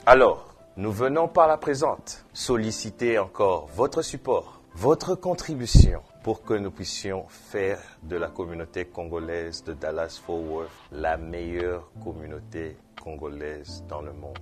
Alors, nous venons par la présente solliciter encore votre support, votre contribution pour que nous puissions faire de la communauté congolaise de Dallas-Fort Worth la meilleure communauté congolaise dans le monde.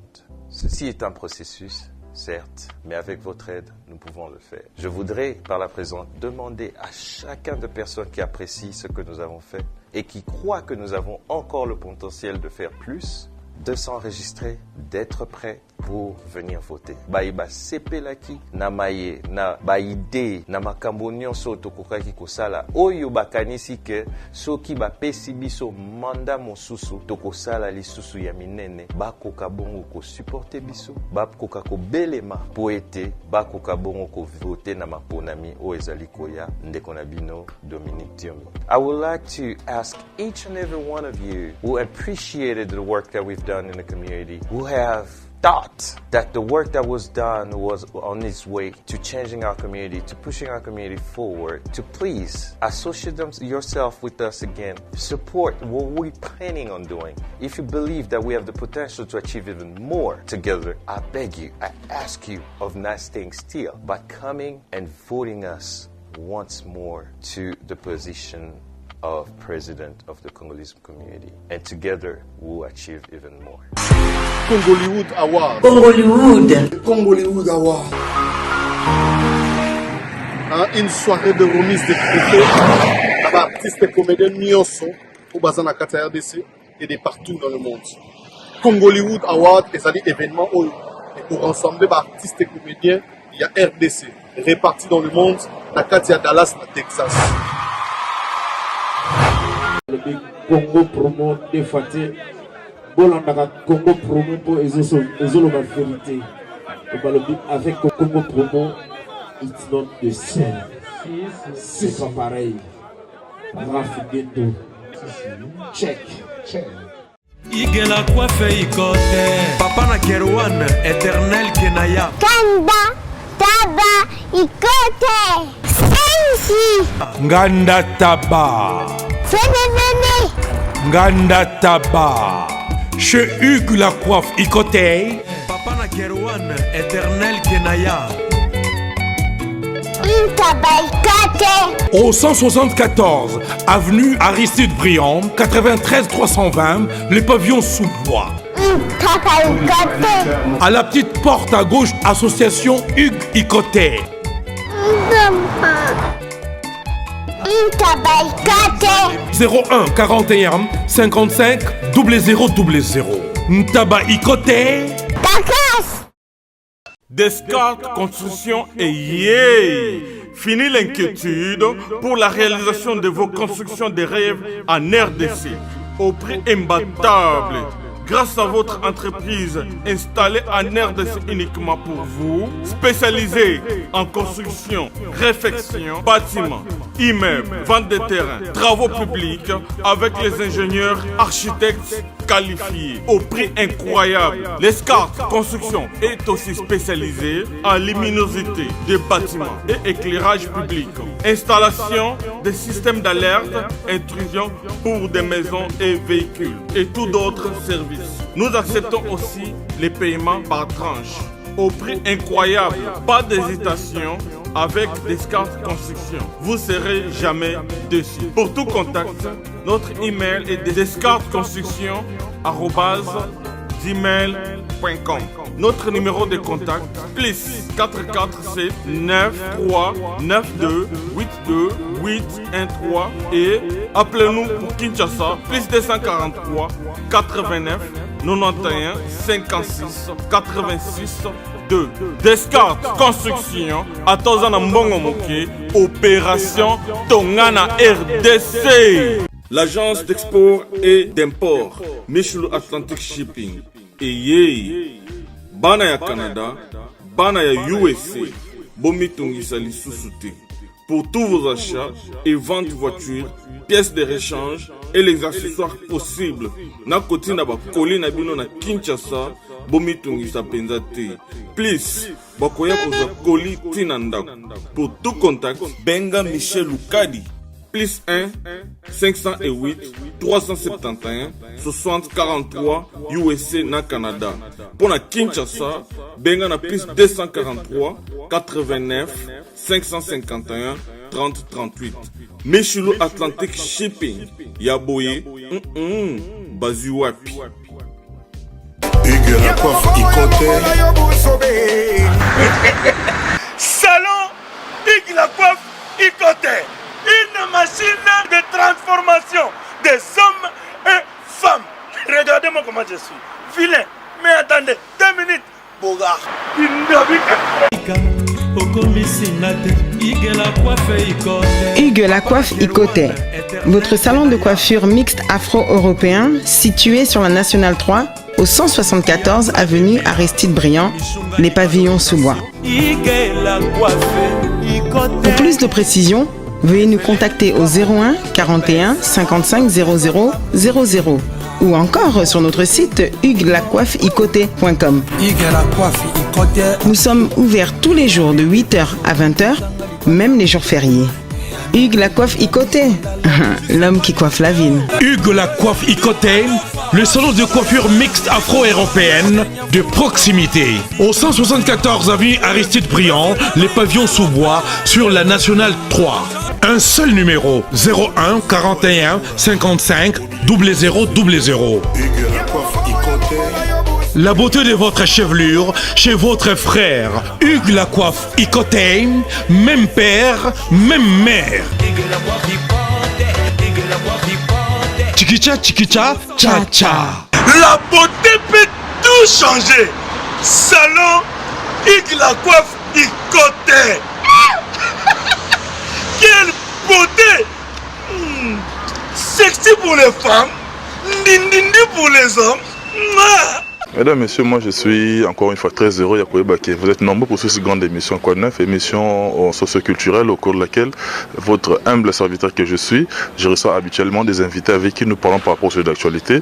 Ceci est un processus, certes, mais avec votre aide, nous pouvons le faire. Je voudrais, par la présente, demander à chacun de personnes qui apprécient ce que nous avons fait et qui croient que nous avons encore le potentiel de faire plus, de s'enregistrer, d'être prêt pour venir voter. Baïba sepelaki na maye na baide na makambo nyonso tokokaki kosala oyo bakanisi ke soki bapesi biso manda mosusu tokosala lisusu ya minene bakoka bongo ko supporter biso bakoka ko belema po ete bakoka bongo ko voter na maponami o ezali koya ndeko na bino Dominique Diomi. I would like to ask each and every one of you who appreciated the work that we've done in the community, who have thought that the work that was done was on its way to changing our community, to pushing our community forward, to please associate yourself with us again, support what we're planning on doing. If you believe that we have the potential to achieve even more together, I beg you, I ask you of not staying still, but coming and voting us once more to the position of President of the Congolese community. And together, we'll achieve even more. Congollywood Award. Congollywood Award. Une soirée de remise de trophées par artistes et comédiens nyonso au bazan à Kata RDC et de partout dans le monde. Congollywood Award est un événement où pour rassembler par artistes et comédiens, il y a RDC répartis dans le monde, à Kata Dallas, à Texas. Le Congo promo défaté. Bolanda Congo promo pour ezolo ma vérité. Avec Congo promo, it's not the same. C'est pas pareil. Rafideto. Check. Igela coiffe ikote. Papa na Kerouan, éternel Kenaya. Kanda, taba, ikote. Sensi. Nganda taba. Fenenene. Nganda taba. Chez Hugues la coiffe Ikote. Papa na Kerouan, éternel Kenaya. Au 174 avenue Aristide Briand, 93 320, les pavillons sous bois. À la petite porte à gauche, association Hugues Ikote. 01 41 55 0000. Ntaba Ikote. Descartes Construction et yeah! Fini l'inquiétude pour la réalisation de vos constructions de rêves en RDC au prix imbattable. Grâce à votre entreprise installée en RDC uniquement pour vous, spécialisée en construction, réfection, bâtiments, immeubles, vente de terrains, travaux publics, avec les ingénieurs architectes qualifiés au prix incroyable. Descartes Construction est aussi spécialisée en luminosité des bâtiments et éclairage public, installation des systèmes d'alerte, intrusion pour des maisons et véhicules et tout d'autres services. Nous acceptons aussi les paiements par tranche au prix incroyable. Pas d'hésitation avec Descartes Construction. Vous serez jamais déçus. Pour tout contact, notre email est descartesconstruction@gmail.com. Notre numéro de contact plus 447 93 92 82 813 et appelez-nous pour Kinshasa plus 243 89 91 56 86 2. Descartes Construction à Tozana Mbongo Moké, opération Tongana RDC. L'agence d'export et d'import Michel Atlantic Shipping et yé bana ya Canada, bana ya USA, bomitungisa lisusu te. Pour tous vos achats et ventes de voitures, pièces de rechange et les accessoires possibles. Na koti na ba koli na bino na Kinshasa, bomitungisa penza te. Please, bakoya koza koli tina ndako. Pour tout contact, benga Michel Lukadi plus 1 508 371 60 43 USA na Canada. Pour la Kinshasa, benga na plus 243 89 551 30 38. Meshulu Atlantic Shipping, Yaboye, Bazu wapi. Hugues la coiffe Ikote. Salon Hugues la coiffe Ikote. Une machine de transformation des hommes et femmes. Regardez-moi comment je suis. Vilain. Mais attendez, 2 minutes. Bogart. Hugues la coiffe Ikote. Votre salon de coiffure mixte afro-européen situé sur la Nationale 3 au 174 avenue Aristide Briand, les pavillons sous bois. Pour plus de précisions, veuillez nous contacter au 01 41 55 00 00 ou encore sur notre site hugueslacoiffeikote.com. Nous sommes ouverts tous les jours de 8h à 20h, même les jours fériés. Hugues la coiffe Ikote, l'homme qui coiffe la ville. Hugues la coiffe Ikote, le salon de coiffure mixte afro-européenne de proximité. Au 174 avenue Aristide Briand, les pavillons sous bois sur la Nationale 3. Un seul numéro, 01 41 55 00 00. La beauté de votre chevelure chez votre frère. Hugues la coiffe Ikote, même père, même mère. Chikicha, chikicha, cha cha. La beauté peut tout changer. Salon Hugues la coiffe Ikote. Quelle beauté! Sexy pour les femmes, dindindi pour les hommes. Mesdames, Messieurs, moi je suis encore une fois très heureux. Vous êtes nombreux pour cette grande émission, quoi, 9 émissions socioculturelles au cours de laquelle votre humble serviteur que je suis, je reçois habituellement des invités avec qui nous parlons par rapport aux sujets d'actualité.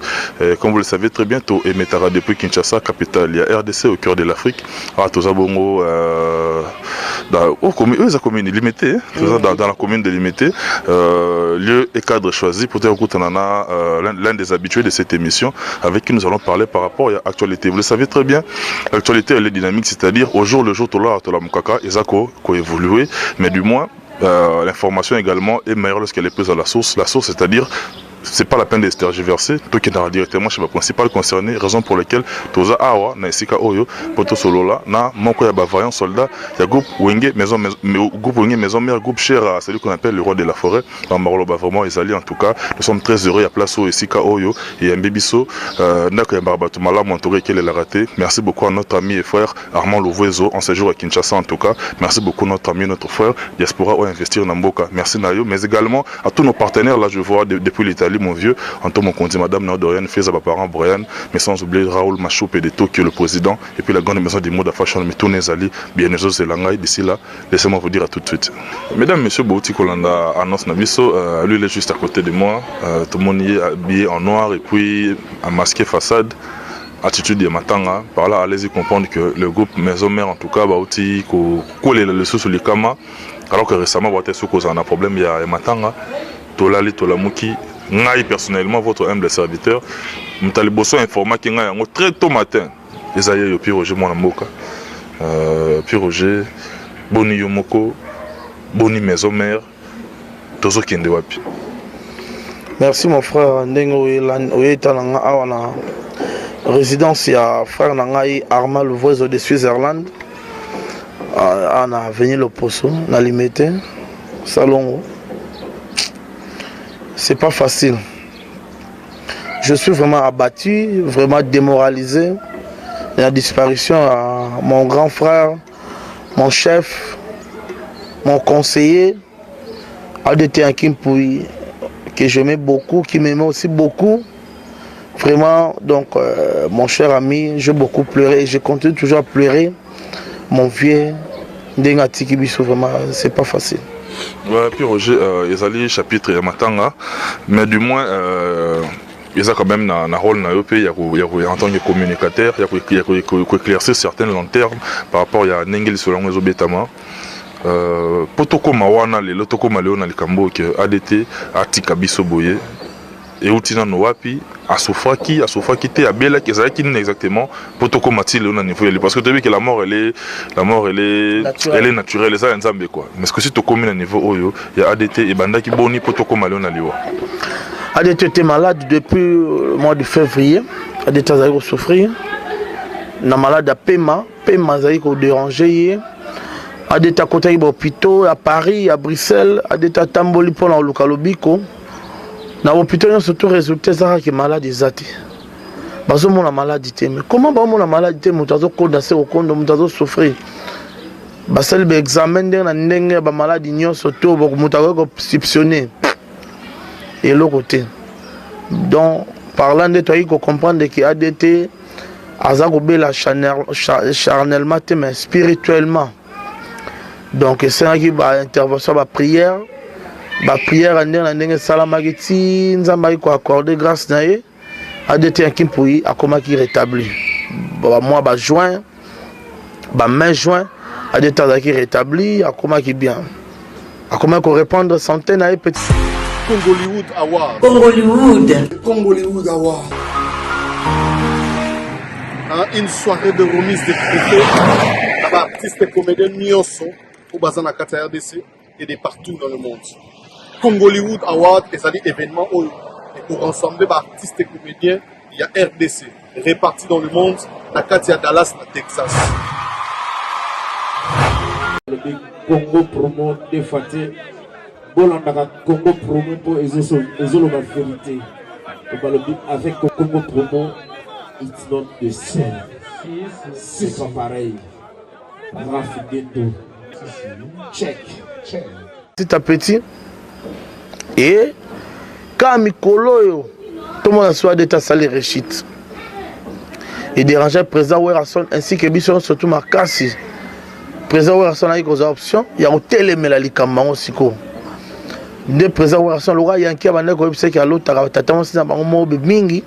Comme vous le savez très bien, et Metara depuis Kinshasa, capitale, il y a RDC au cœur de l'Afrique. Tozabongo, dans la commune limitée, dans la commune de Limité, lieu et cadre choisi pour dire l'un des habitués de cette émission avec qui nous allons parler par rapport à l'actualité. Vous le savez très bien, l'actualité elle est dynamique, c'est-à-dire au jour le jour, tout là, Mukaka, Ezako, qui évolué, mais du moins, l'information également est meilleure lorsqu'elle est prise à la source. La source, c'est-à-dire, c'est pas la peine de se tergiverser, toi qui es directement chez le principal concerné, raison pour laquelle Toza Awa, na Esika Oyo, Poto Solola, na Moko ya Bavarian soldat, ya groupe Wenge, maison mère, groupe cher à celui qu'on appelle le roi de la forêt, dans Marolo Bavarian, Ezali en tout cas, nous sommes très heureux, à place au Esika Oyo, et à Mbebiso, Nako ya Barbatumala, Montoré, qu'elle l'a raté. Merci beaucoup à notre ami et frère Armand Louvoiseau, en séjour à Kinshasa en tout cas. Merci beaucoup à notre ami, notre frère, Diaspora ou Investir Namboka. Merci Nayo, mais également à tous nos partenaires, là je vois depuis l'Italie, mon vieux, Antoine Mokondi, Madame Naodorian, Feza Baparan, Brian, mais sans oublier Raoul Machou, et de Tokyo, le président, et puis la grande maison des modes à fashion, mais tous les alliés, bien les autres, c'est l'angaï. D'ici là, laissez-moi vous dire à tout de suite. Mesdames, Messieurs, Bouti Kolanda, annonce Nabiso, lui il est juste à côté de moi, tout le monde y est habillé en noir et puis un masqué façade. Attitude de Matanga, par là allez-y comprendre que le groupe Maison Mère en tout cas Bauti coller le sous les Kama, alors que récemment Bauti sous cause un problème il y a Matanga, Tolali Tolamuki, Ngai personnellement votre humble serviteur, Mtaliboso informa qui Ngai très tôt matin, les aïeux yo Pierre Roger Monamoka, Pierre Roger, Boni Yomoko, Boni Maison Mère, Tozo Kende Wapi. Merci mon frère Ndengo Oyetalanga Awana. Résidence à frère Nangai Armand Louvoiseau de Suisse-Irlande. On a venu le poisson, on a limité. Salon. C'est pas facile. Je suis vraiment abattu, vraiment démoralisé. La disparition à mon grand frère, mon chef, mon conseiller, Adete Akinpoui, que j'aimais beaucoup, qui m'aimait aussi beaucoup. Vraiment, donc, mon cher ami, j'ai beaucoup pleuré et je continue toujours à pleurer. Mon vieux, Ndengati Kibiso, vraiment, c'est pas facile. Ouais, puis Roger, ils allaient chapitre Yamatanga, mais du moins, ils ont quand même un rôle en tant que communicateur, il y a éclaircir certaines lanternes par rapport à Nengel selon les Obétama. potoko mawana lelo tokoma leo na likambo ke ADT atika biso boye et utina no wapi asofaki te abela ki ezalaki nini exactement potoko mati leo na niveau parce que tu as vu que la mort elle est naturelle ça nzambe quoi mais ce que si tokomi na niveau oyo ya ADT et bandaki boni potoko maleo na liwa ADT était malade depuis le mois de février. ADT a souffrir. Na malade à Pema a dérangé. ADT a côté l'hôpital à Paris, à Bruxelles. ADT a tamboli pour le Kalobiko. Na l'hôpital il y a surtout résultat ça qui est malade exact. Bazo mon maladie mais comment ba mon maladie mutazo condamné au compte mutazo souffrir. Basel be examen na ndenge ba maladie nyo surtout ba mutazo exceptionné. Et l'autre côté. Donc, parlant de toi, il faut comprendre que ADT a charnellement, mais spirituellement. Donc, c'est un qui va intervention, la prière. La prière, on a salamagiti, on a accordé grâce à eux. ADT qui pouille, a comment qui rétablit. Moi, juin, mai juin, ADT qui rétablit, a comment qui bien. A comment qu'on répondre centaines à petits. Congoliwood Award. Congoliwood Award. Une soirée de remise de trophées. Artistes et comédiens nyonso au bassin à Kata RDC et de partout dans le monde. Congoliwood Award est un événement où pour rassembler artistes et comédiens, il y a RDC répartis dans le monde, à Kata Dallas, à Texas. Le Congo promo de Faté. Bolandaka Congo promo pour ezolo ma vérité. Avec Congo promo, it's not the same. C'est pas pareil. Check. Petit à petit. Et quand Mikolo, tout le monde a soit d'état salé réchite. Et déranger le président Werrason ainsi que Bisson surtout Makassi. Le président Werrason a eu des options. Il y a un télémélali Kamban aussi. Le président Werrason Laura Yanki a bandé comme c'est qu'il y a l'autre tata si na bango mo mingi.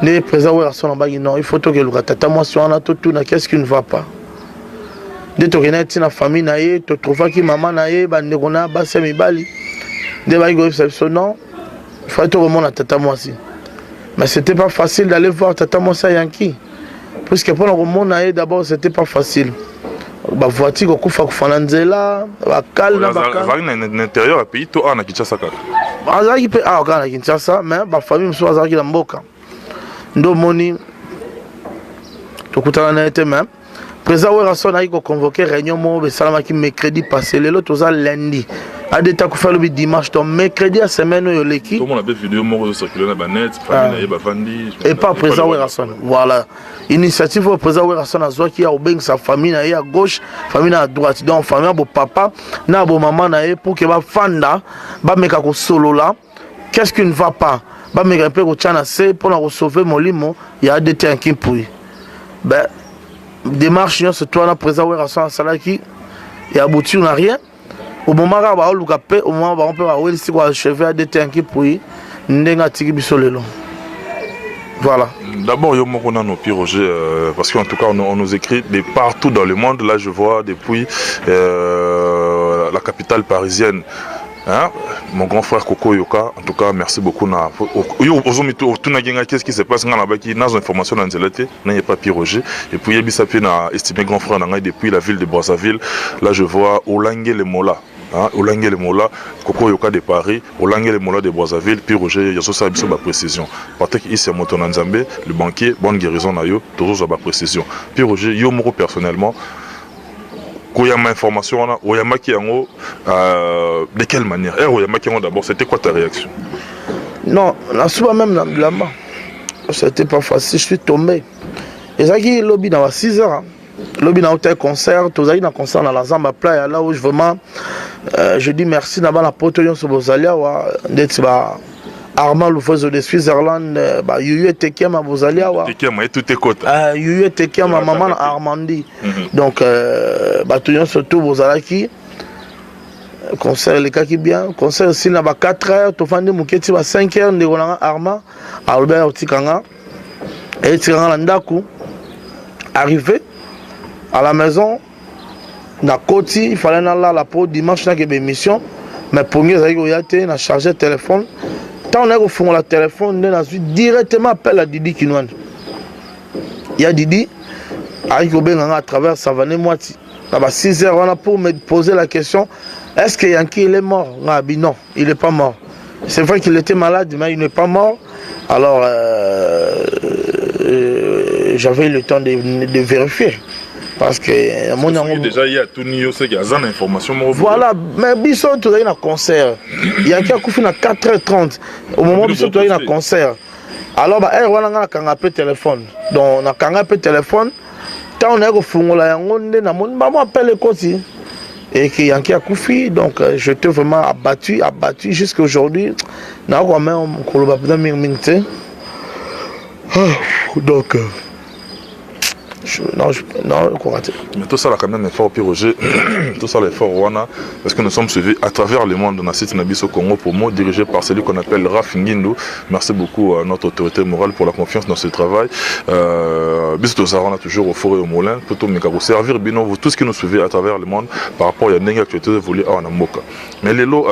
Le président Werrason a dit non, il faut que le tata moi si on a tout na qu'est-ce qui ne va pas. De to renati na famille na ye, to trouva ki maman na ye bande kona ba se mibali. De ba go so non. Il faut tout remonter à tata moi si. Mais c'était pas facile d'aller voir tata moi ça Yanki. Parce que pour le remonter na ye d'abord c'était pas facile. Ba voiture ko kufa kufana nzela ba kal na ba kal na l'intérieur pays to ana Kinshasa ka azaki pe kana Kinshasa mais ba famille mso azaki na mboka ndo moni to kutana na ete même président Werrason a convoqué réunion mo be salama ki mercredi passé lelo toza lundi ADT ko faire le dimanche donc mercredi à semaine yo leki tout le monde a vu vidéo mo circuler na ba net famille na ba vandi et pas président Werrason voilà initiative au président Werrason a zoa qui a obeng sa famille na à gauche famille à droite donc famille bo papa na bo maman na pour que ba fanda ba meka ko solo là qu'est-ce qui ne va pas ba meka pe ko tchana c'est pour la sauver molimo il y a ADT en Kimpui ben démarche c'est toi la président Werrason a salaki et abouti on a rien au moment où on va au moment où on peut avoir ici quoi achever ADT en Kimpui ndenga tiki biso lelo. Voilà. D'abord, il y a nos Roger, parce qu'en tout cas, on nous écrit de partout dans le monde. Là, je vois depuis la capitale parisienne. Hein? Mon grand frère Koko Yoka, en tout cas, merci beaucoup. Qu'est-ce qui se passe? Dans les informations dans il n'y a pas Roger. Et puis, il y a estimé grand frère depuis la ville de Brazzaville. Là, je vois Olangue le Mola. Olangue le Mola, Koko Yoka de Paris, Olangue le Mola de Brazzaville, puis Roger, il y a ça ma précision. Parce que ici, à Nzambe, le banquier, bonne guérison, toujours ma précision. Puis Roger, Yomoro personnellement, Koyama information, Oyama Kiango, de quelle manière? Oyama Kiango d'abord, c'était quoi ta réaction? Non, la souvent même là-bas, c'était pas facile, je suis tombé. Et ça qui est lobby dans 6 heures. Lobby dans un concert, tous les concert dans la Zamba Playa, là où je vraiment, je dis merci d'avoir la porte sur Bozalia, d'être Armand Loufezo de Switzerland, Yuyu Tekiem à Bozalia, Tekiem et tout est côté. Yuyu Tekiem à maman Armandie. Donc, tout surtout Bozalaki, concert les cas qui bien, concert aussi là 4 heures, tu fais des mouketi 5 heures, de Roland Armand, Albert Tikanga, et Tikanga Landaku, arrivé. À la maison, na koti il fallait la pour dimanche na ke émission mais pour mieux ça y a na charger téléphone tant on a au fond la téléphone na directement appel à Didi Kinwan. Il y a Didi à travers Savané Moiti. À 6 heures, on a pour me poser la question, est-ce que Yankee il est mort? Non, il n'est pas mort. C'est vrai qu'il était malade, mais il n'est pas mort. Alors, j'avais eu le temps de vérifier. Parce que mon ami déjà il y a tout niveau c'est qu'il y a une information. Voilà, mais biso tu as un concert. Yankee a couffé à 4h30 au moment où biso tu as un concert. Alors bah on a un téléphone. Donc on a un téléphone. Tant on est au fond là, on est dans mon maman appelle le côté et qui Yankee a couffé. Donc j'étais vraiment abattu jusqu'à aujourd'hui. Na quand même on va pas minute. Donc non, mais tout ça là quand même effort Roger, tout ça l'effort Rwanda parce que nous sommes suivis à travers le monde dans la site Nabis au Congo pour moi dirigé par celui qu'on appelle Raf Ngindu. Merci beaucoup à notre autorité morale pour la confiance dans ce travail. Bis to Sarana toujours au four et au moulin pour tout me servir bino vous tous qui nous suivez à travers le monde par rapport à une actualité voulu à Namoka. Mais les lots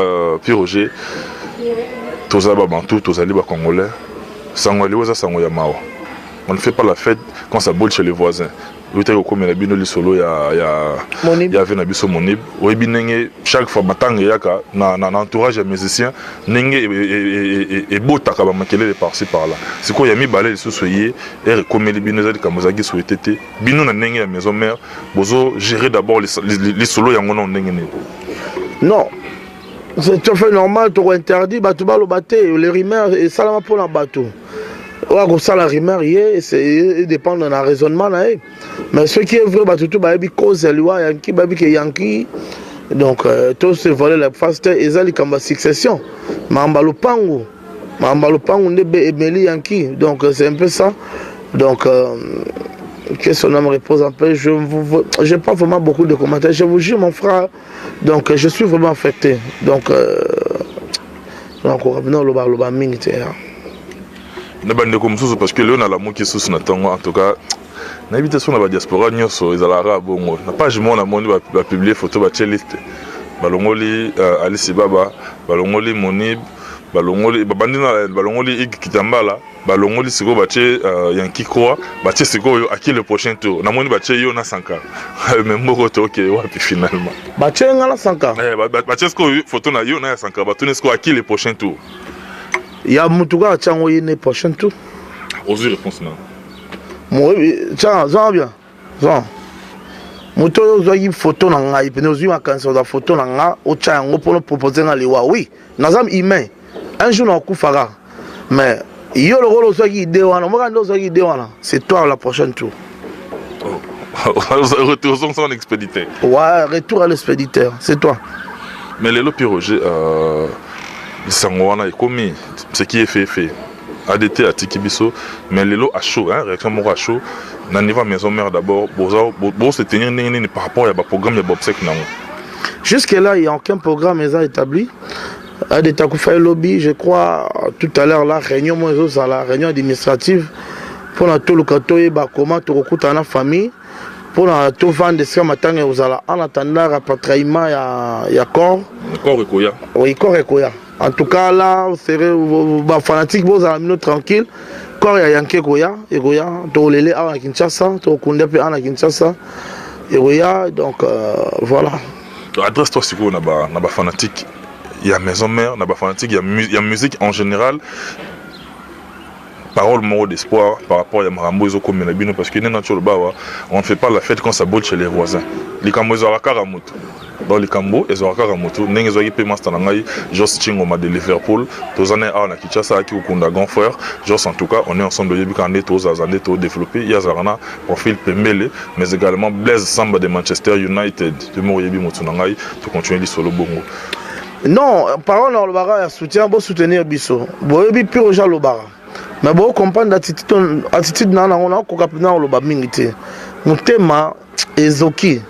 Roger tous les Bantou, tous les Congolais, Sangoli Waza Sangoya Mao. On ne fait pas la fête quand ça boule chez les voisins. Il y a Monib. Chaque fois, dans l'entourage des musiciens, et beau takabamakelé par-ci par-là. C'est quoi, il y a mis balai sous soyez, et comme les binozades comme vous avez souhaité, binou na nengue à maison mère, bozo gérer d'abord les solos et en non. C'est tout à fait normal, tu as interdit, tu vas le battre, les rimeurs et ça pour la bateau. Ouais, ça la rimeur c'est dépend de notre raisonnement mais ce qui est vrai tout baby cause Yankee baby que Yankee donc tous se voler la face et ça comme succession mambalo pango nebe Emeli Yankee donc c'est un peu ça donc que son âme repose un peu je n'ai pas vraiment beaucoup de commentaires je vous jure mon frère donc je suis vraiment affecté donc encore non le bar minute parce que là on a l'amour qui sous Natango en tout cas l'invitation de la diaspora nyonso ezalaka bongo na page moi na moni ba publier photo ba cheliste balongoli Alice Baba balongoli Monib balongoli babandina balongoli Kitambala balongoli siko bache Yankee Croix bache siko yo à qui le prochain tour na moni bache yo na Sanka mais moko to OK wapi finalement bache ngala Sanka bache siko photo na yo na Sanka batune siko à qui le prochain tour. Il y a Moutouga qui a envoyé une prochaine tour. Osez réponse là. Moi, tiens, ça va bien. Ça. Moutouga a une photo dans la il y a une photo dans la au tchang pour nous proposer dans les oui. Nous avons humain. Un jour on coufara. Mais il y a le rôle aussi qui déwana. Moi quand on déwana, c'est toi la prochaine tour. Retour son expéditeur. Ouais, retour à l'expéditeur, c'est toi. Mais les lots Roger Sangwana est commis, ce qui est fait. ADT à Tikibiso, mais les lots à chaud, réaction mort à chaud. Dans le niveau maison mère d'abord, pour se tenir par rapport à un programme de Bobsec. Jusque-là, il n'y a aucun programme établi. ADT a fait lobby, je crois, tout à l'heure, la réunion administrative, pour tout le canton, comment tu recrutes dans la famille, pour tout vendre ce matin, en attendant le rapatriement, il y a corps. Corps et Koya. Oui, corps et Koya. En tout cas, là, vous serez fanatiques, vous allez tranquille. Quand il y a Yankee Goya, et Goya, tu as l'élé à Kinshasa, tu as Kundepe à Kinshasa, et Goya, donc voilà. Adresse-toi si vous avez fanatique, il y a maison mère, il y a fanatique, il y a musique en général. Parole mot d'espoir par rapport à Marambo et Komenabino, parce que on ne fait pas la fête quand ça boule chez les voisins. Les Kambo, ils ont la caramoute. Dans les Kambo, ils ont la caramoute. Ils ont eu paiement Stanangaï, Joss Chingoma de Liverpool, tous années à la Kinshasa, qui ont un grand frère. Joss, en tout cas, on est ensemble de Yébika, on est tous années, tous développés. Il y a Zarana, profil Pembele, mais également Blaise Samba de Manchester United, de Moriébi Motunangaï, pour continuer les solo bongo. Non, parole dans le bara, soutien, bon soutenir Bisso. Boyebi pire au Lobara. Mais bon, comprendre l'attitude nana on a ko kapina o loba mingité. Mutema ezoki.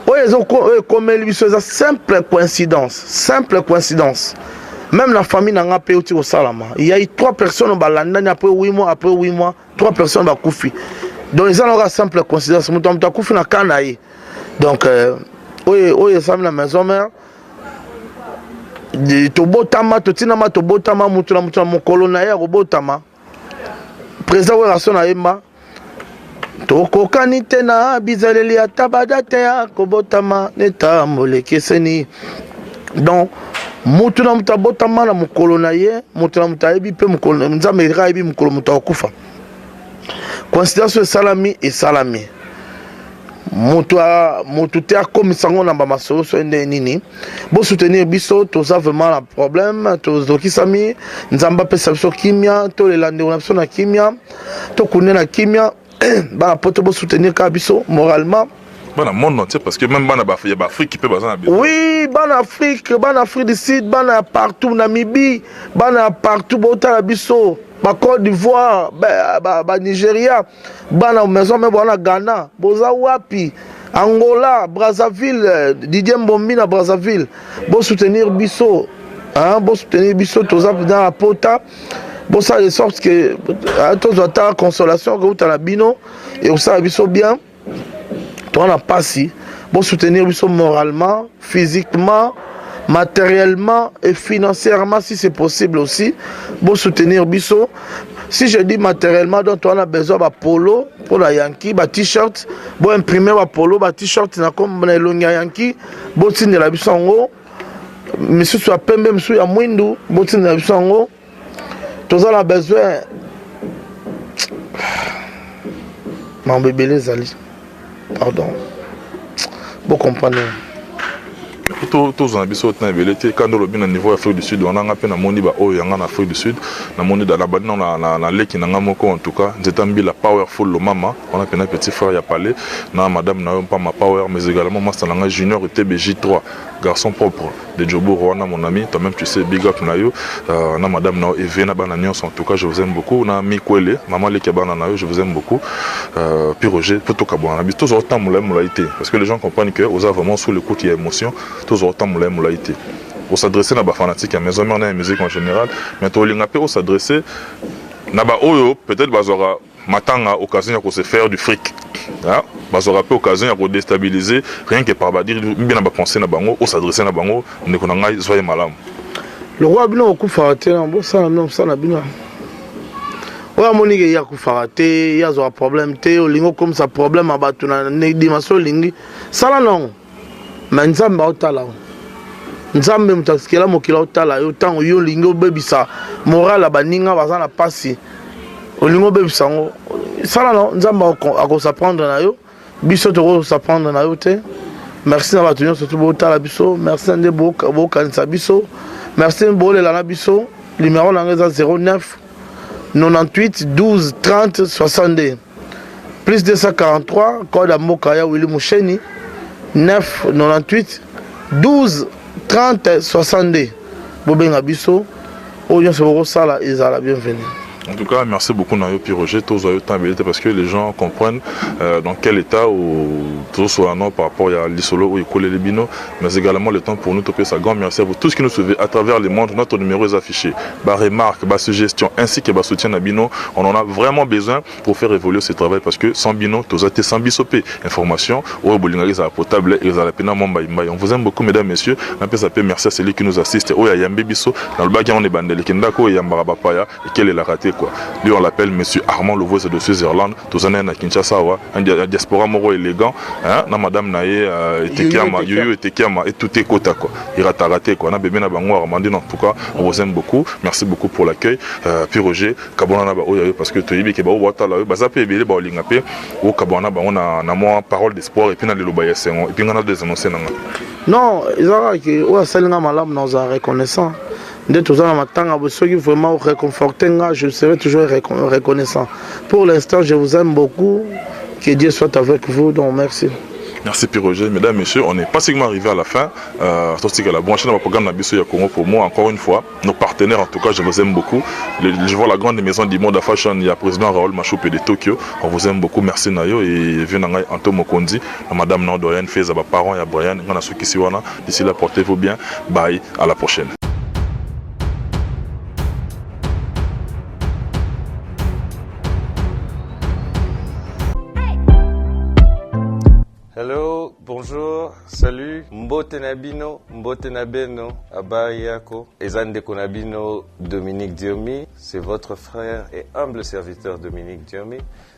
Ouais, ezoko comme c'est simple coïncidence. Même la famille n'a pas été au salama. Il y a eu 3 personnes au balandani après 8 mois, 3 personnes au koufi. Donc ils ont une simple considération. Nous avons fait un canaille. Donc, oye sami na maison mère. Tobotama, totinama, tobotama, mutuna mokolo na ye robotama. Président wa rason na yema. Tokokani te na bizaleli ya tabada te ya kobotama neta molekeseni. Donc, mutuna mutabotama na mokolo na ye, mutuna mutayebi pe mokolo nzambe rayebi mokolo mutakufa. Considération salami et salami. Moto te akomisa ngo na bamasolo so ende nini. Bo soutenir biso toza vraiment un problème, tozokisami nzamba pesa biso kimia, to lelande na biso na kimia, to kune na kimia, ba poto bo soutenir ka biso moralement. Bana monde entier parce que même bana Afrique qui peut baza na besoin. Oui, bana Afrique du Sud, bana partout Namibie, bana partout bota biso. Ba Côte d'Ivoire, ba Nigeria, bana maison même bana Ghana, boza wapi, Angola, Brazzaville, Didier Mbombi na Brazzaville, bo soutenir biso, hein, bo soutenir biso toza dans la pota, bo ça de sorte que tous attend consolation que tu la bino et on ça biso bien. Toi on a pas si, bo soutenir biso moralement, physiquement, matériellement et financièrement si c'est possible aussi. Bon soutenir biso. Si je dis matériellement, donc on a besoin de polo pour la Yankee, de t-shirt, bon imprimer de polo, de t-shirt na comme na longa Yankee, bon signer la biso en haut. Monsieur soit pembe, monsieur ya mwindu, bon signer la biso en haut. Tous on a besoin. Mon bébé les ali. Pardon. Bon comprendre. Tous en biso na belete quand le bien niveau Afrique du Sud on a appelé na moni ba o yanga na Afrique du Sud na moni dans la banane na leki na ngamoko en tout cas nzetambi la powerful le mama on a appelé un petit frère ya parlé na madame na pas ma power mais également master na junior TBJ3 garçon propre de Jobo Rwanda mon ami toi même tu sais big up na yo na madame na Evena bana nyonso en tout cas je vous aime beaucoup na Mikwele maman leki bana na yo je vous aime beaucoup puis Roger poto kabona bis tous autant moulaité parce que les gens comprennent que aux vraiment sous le coup il y a émotion tous autant moulaité. On s'adresser à la fanatique à maison mère musique en général, mais tout l'ingapé on s'adresser naba oyo peut-être bazora matanga occasion de se faire du fric. Hein? Bazora peu occasion de déstabiliser rien que par dire bien na penser na bango on s'adresser na bango ne konanga soyez malam. Le roi bino okufarate na bo ça non ça na bino. Ouais monique ya kufarate ya zo problème te olingo comme ça problème abatu na dimension lingi ça là non. Mais nzambe otala nzambe mutasikela mokila otala yo tango yo lingo bebisa moral baninga baza na pasi olingo bebisa ngo sala no nzambe ako s'apprendre na yo biso to s'apprendre na yo te. Merci na batunyo surtout botala biso merci ndé bo kanisa biso merci bolela na biso numéro na ngeza 09 98 12 30 62 plus 243 code à Mokaya Willy Moucheni 9 98 12 30 62 Bobenga biso oyo se sala ezala bienvenue. En tout cas, merci beaucoup Nayo Piroger, tous les temps parce que les gens comprennent dans quel état ou tous soit non par rapport à l'isolo ou école les bino, mais également le temps pour nous toper ça. Grand merci à vous tous qui nous suivez à travers le monde. Notre numéro est affiché. Bas remarques, bas suggestions ainsi que bas soutien à bino. On en a vraiment besoin pour faire évoluer ce travail parce que sans bino, tous été sans bisopé. Information, ou bolingaris à potable et à la pena mamba. On vous aime beaucoup mesdames messieurs. Un peu ça peut merci à celui qui nous assiste. Oh yambe biso dans le bac on est bandé. Kindako yambara papaya et quelle est la raté. Lui on l'appelle monsieur Armand Levois de Suisse-Irlande, tous en à Kinshasa, un diaspora moro élégant, hein, na madame Naye, Yoyo et tout est kota quoi. Il a raté quoi. On a bébé na bango Armandine en tout cas, on vous aime beaucoup, merci beaucoup pour l'accueil. Puis Roger, Kabona ba oyo parce que toyibi ke ba o wata la ba zape ebele ba olingapé o Kabona ba on a moi parole d'espoir et puis na le lobaya sengo et puis on a des annonces nanga. Non, ils ont que o salinga malam nous a reconnaissant. Dès tout ça, ceux qui vraiment réconfortent, je serai toujours reconnaissant. Pour l'instant, je vous aime beaucoup. Que Dieu soit avec vous. Donc, merci. Merci Piroger. Mesdames, Messieurs, on est pratiquement arrivé à la fin. La branche dans le programme Nabiso Congo pour moi, encore une fois. Nos partenaires, en tout cas, je vous aime beaucoup. Je vois la grande maison du monde à fashion. Il y a le président Raoul Machoupe de Tokyo. On vous aime beaucoup. Merci Nayo. Et Venangai Antomo Kondi. Madame Nandoyan, Feza, parents et Brian. D'ici là, portez-vous bien. Bye. À la prochaine. bonjour, salut, mbote nabino, mbote nabeno, abayako, ezande konabino Dominique Diomi, c'est votre frère et humble serviteur Dominique Diomi,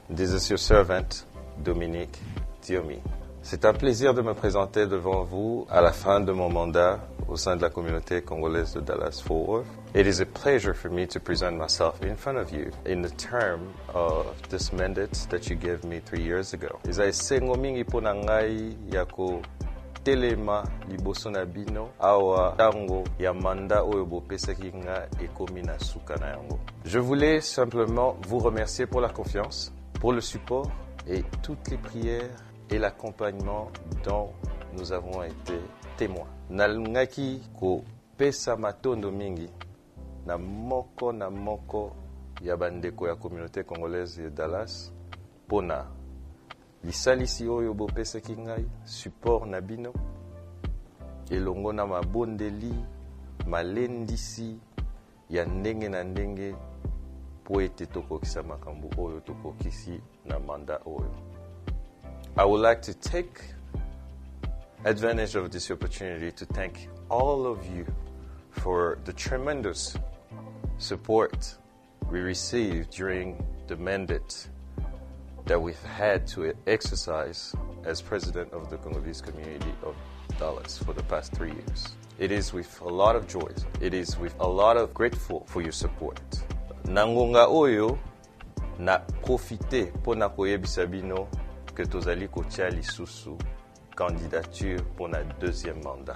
this is your servant Dominique Diomi. C'est un plaisir de me présenter devant vous à la fin de mon mandat au sein de la communauté congolaise de Dallas-Fort Worth. It is a pleasure for me to present myself in front of you in the term of this mandate that you gave me 3 years ago. Ezali sengo mingi pona ngai yako telema liboso na bino awa tango ya manda oyo bopesaki nga ekomi na suka na yango. Je voulais simplement vous remercier pour la confiance, pour le support et toutes les prières et l'accompagnement dont nous avons été témoins. Nalingaki ko pesa matondo mingi na moko ya bandeko ya communauté congolaise de Dallas pona lisalisi oyo bopesaki ngai support na bino elongo na mabondeli malendisi ya ndenge na ndenge po ete tokokisa makambo oyo tokokisi na manda oyo. I would like to take advantage of this opportunity to thank all of you for the tremendous support we received during the mandate that we've had to exercise as president of the Congolese community of Dallas for the past 3 years. It is with a lot of joy. It is with a lot of grateful for your support. Nangonga oyo na profite pona koyebisa bino que tozali kotia lisusu candidature pour notre deuxième mandat.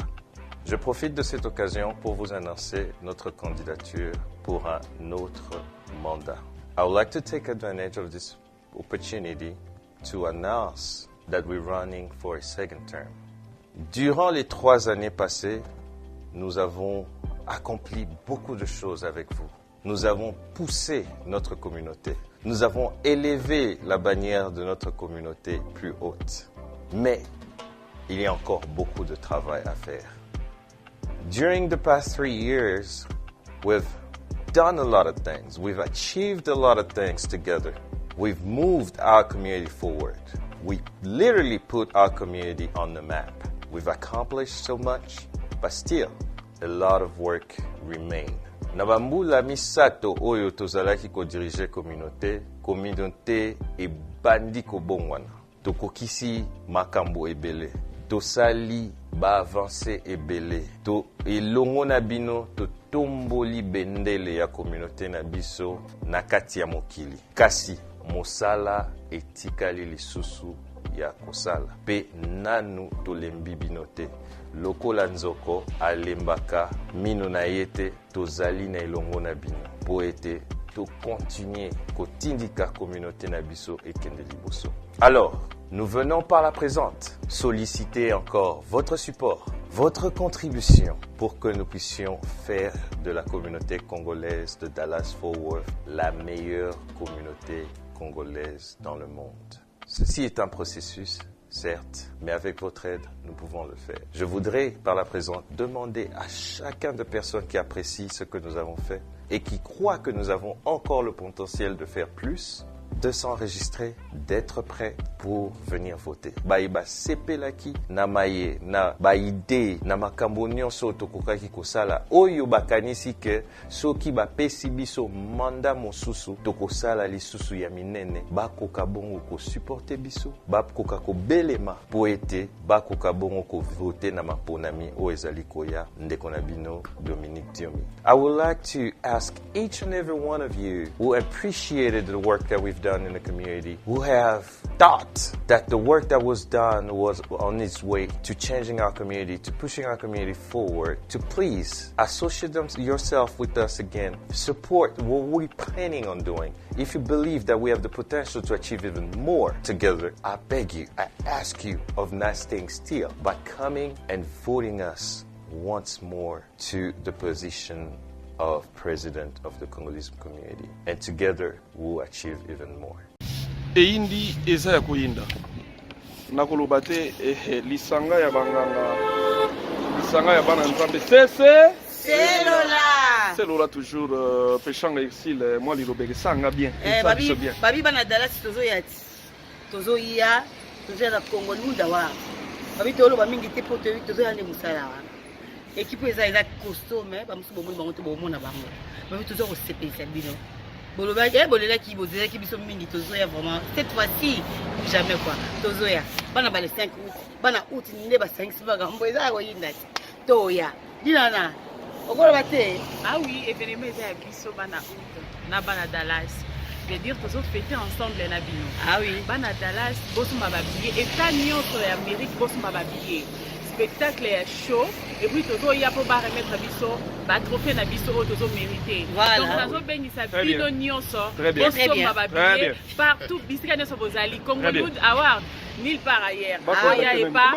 Je profite de cette occasion pour vous annoncer notre candidature pour un autre mandat. I would like to take advantage of this opportunity to announce that we're running for a second term. Durant les 3 années passées, nous avons accompli beaucoup de choses avec vous. Nous avons poussé notre communauté. Nous avons élevé la bannière de notre communauté plus haute. Mais il y a encore beaucoup de travail à faire. During the past 3 years, we've done a lot of things. We've achieved a lot of things together. We've moved our community forward. We literally put our community on the map. We've accomplished so much, but still, a lot of work remains. Na bambula misato oyo tozalaki ko diriger communauté e bandi ko bongwana. Tokokisi makambo ebele. Tosali ba avancer ebele. To elongo na bino to tomboli bendele ya communauté na biso na kati ya mokili. Kasi mosala etikali lisusu ya kosala. Pe nanu tolembi bino te. Lokola nzoko alembaka mino na yete tozali na elongo na bino po ete to continuer kotindika communauté na biso ekende liboso. Alors, nous venons par la présente solliciter encore votre support, votre contribution pour que nous puissions faire de la communauté congolaise de Dallas-Fort Worth la meilleure communauté congolaise dans le monde. Ceci est un processus, certes, mais avec votre aide, nous pouvons le faire. Je voudrais, par la présente, demander à chacun de personnes qui apprécient ce que nous avons fait et qui croient que nous avons encore le potentiel de faire plus, de s'enregistrer, d'être prêt pour venir voter. Baiba sepelaki na maye na baide na makambo nyonso tokokaki kosala oyo bakanisi ke soki bapesi biso manda mosusu tokosala lisusu ya minene bakoka bongo ko supporter biso bakoka ko belema po ete bakoka bongo ko voter na maponami o ezali koya ndeko na bino Dominique Diomi. I would like to ask each and every one of you who appreciated the work that we've done in the community, who have thought that the work that was done was on its way to changing our community, to pushing our community forward, to please associate yourself with us again, support what we're planning on doing. If you believe that we have the potential to achieve even more together, I beg you, I ask you of not staying still, but coming and voting us once more to the position of president of the Congolese community, and together we'll achieve even more. Eindi eza ya koyinda nakoloba te lisanga ya banganga lisanga ya bana nzambe selola toujours pechanga exil moi lilobeke sanga bien babi bana Dallas tozo ya Congo luda wa babi toloba mingi te po tozoya nde mosala wana équipe eza costaud mais bamosusu bomoni bango te bomona bango babi toza kosepelisa bino bolelaki bozelaki biso mingi tozoya vraiment cette fois-ci jamais quoi tozoya bana bale 5 août bana août nde basangisi makambo eza koyinda te toya dinana okoloba te. Ah oui, événement eza ya biso bana août na bana Dallas. Je veux dire tous autres fêter ensemble na bino. Ah oui. Bana Dallas bosomba ba billets et ta nyonso ya Amérique bosomba ba billets. Spectacle ya show et puis tozo ya po ba remettre biso ba trophée na biso o tozo mériter. Voilà. Donc nazo bengisa bino nyonso bosomba ba billets partout bisika nyonso bozali Congo Good Award nulle part ailleurs. Aya et pas.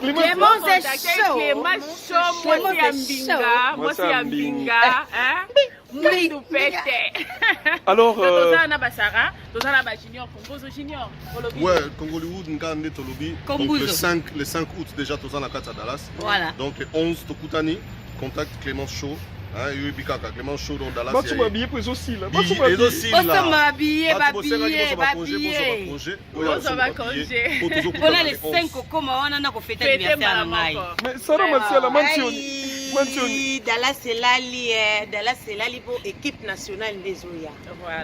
Clément c'est chaud. Clément chaud. Moi c'est Ambinga, hein? Alors, ouais, Congollywood, Nkande Tolobi. Donc le 5 août déjà, tous en à Dallas. Voilà. Donc le 11 Tokutani, contact Clément Chaud. Hein, Bikaka, Clément Chaud dans Dallas. Tu m'as habillé pour les aussi là. Les aussi là. On m'a habillé, on a les 5 comment on a fait anniversaire. Mais ça va la Mantioni. Dallas c'est l'ali pour équipe nationale des Oya.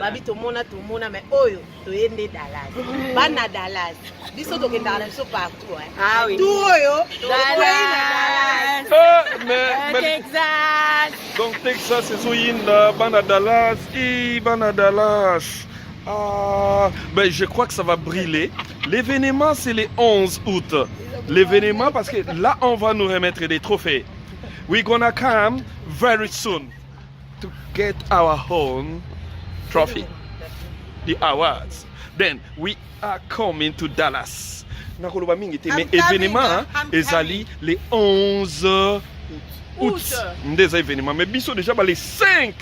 Babi to mona mais oyo to yende Dallas. Bana Dallas. Biso to kendala biso partout hein. Ah oui. Tout oyo Dallas. Mais Texas. Donc Texas c'est Zoyinda, bana Dallas, bana Dallas. Ah, ben je crois que ça va brûler. L'événement c'est le 11 août. L'événement parce que là on va nous remettre des trophées. We're gonna come very soon to get our own trophy, the awards. Then we are coming to Dallas. Nakoloba mingi te mais événement ezali le 11 août. Des événements mais biso déjà les 5.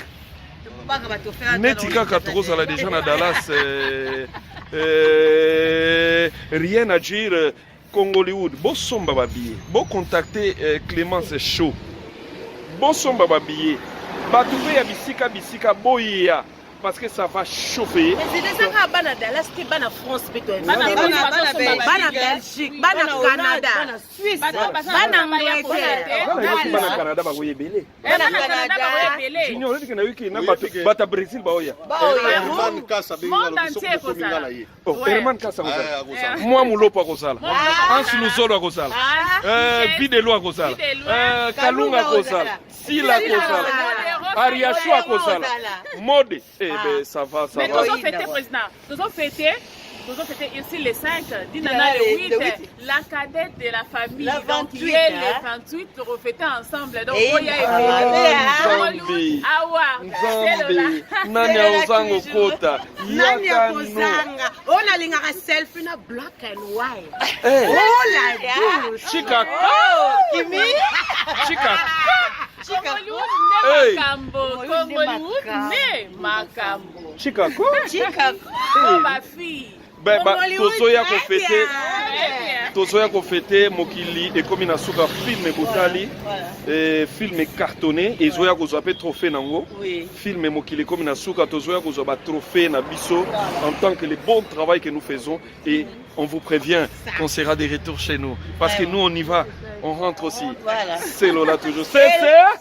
Netika Katrosa là déjà na Dallas. Rien à dire. Congollywood, bosomba ba billet, bo contacter Clémence Chaud. Bosomba ba billet. Ba trouver ya bisika boya parce que ça va chauffer. Mais c'est déjà que bana Dallas qui bana France plutôt. Bana Belgique, bana Canada, bana Suisse, bana Angleterre. Bana Canada ba goye belé. Bana Canada ba goye belé. Junior dit que na wiki na bata Brésil ba oya. Herman Kassa Monde entier ko sala. Oh, Herman Kassa ko sala. Moi mulopo ko sala. Ansu Luzolo ko sala. Bidelo ko sala. Kalunga ko sala. Sila ko sala. Ariashua ko sala. Mode. Eh ben ça va. Mais nous avons fêté président. Nous avons fêté ici les 5, Dinana le 8, la cadette de la famille. La 28, donc hier les 28 refêtés ensemble. Donc Oya et Nzambi. Nani ozango kota. Nani ozanga. On a lingara selfie na black and white. Oh la douce. Chica. Kimi. Chica. Congollywood ne makambo. Chicago. Oh ma fille. Ben tozoya ko fêter mokili et comme inasuka film botali film cartonné et zoya ko zoa pe trophée nango film mokili comme inasuka tozoya ko zoa trophée na biso en tant que le bon travail que nous faisons et on vous prévient qu'on sera de retour chez nous parce que nous on y va on rentre aussi. C'est Lola toujours. C'est Lola.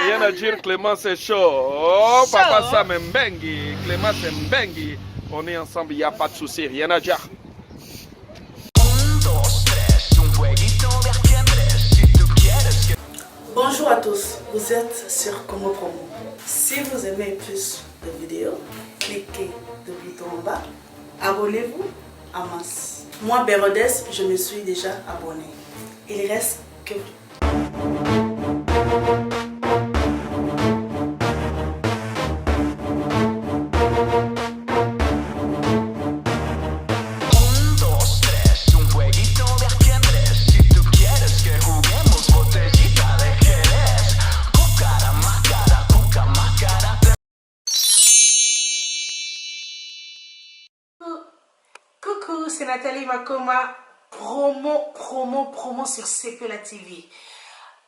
Rien à dire, Clément c'est chaud. Oh papa Sam Mbengi, Clément c'est Mbengi. On est ensemble, il n'y a pas de souci, rien à dire. Bonjour à tous, vous êtes sur Congo Promo. Si vous aimez plus de vidéos, cliquez le bouton en bas. Abonnez-vous en masse. Moi, Bérodès, je me suis déjà abonné. Il reste que... Coucou, c'est Nathalie Makoma. Promo sur CPLA TV.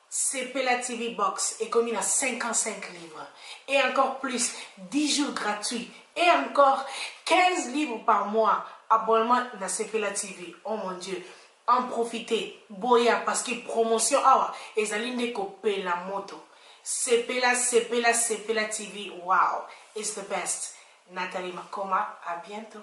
CPLA TV Box est commis à 55 livres. Et encore plus, 10 jours gratuits. Et encore 15 livres par mois. Abonnement dans CPLA TV. Oh mon Dieu. en profiter boya parce que promotion awa ezali nde kopela moto sepela TV wow it's the best. Nathalie Makoma, à bientôt.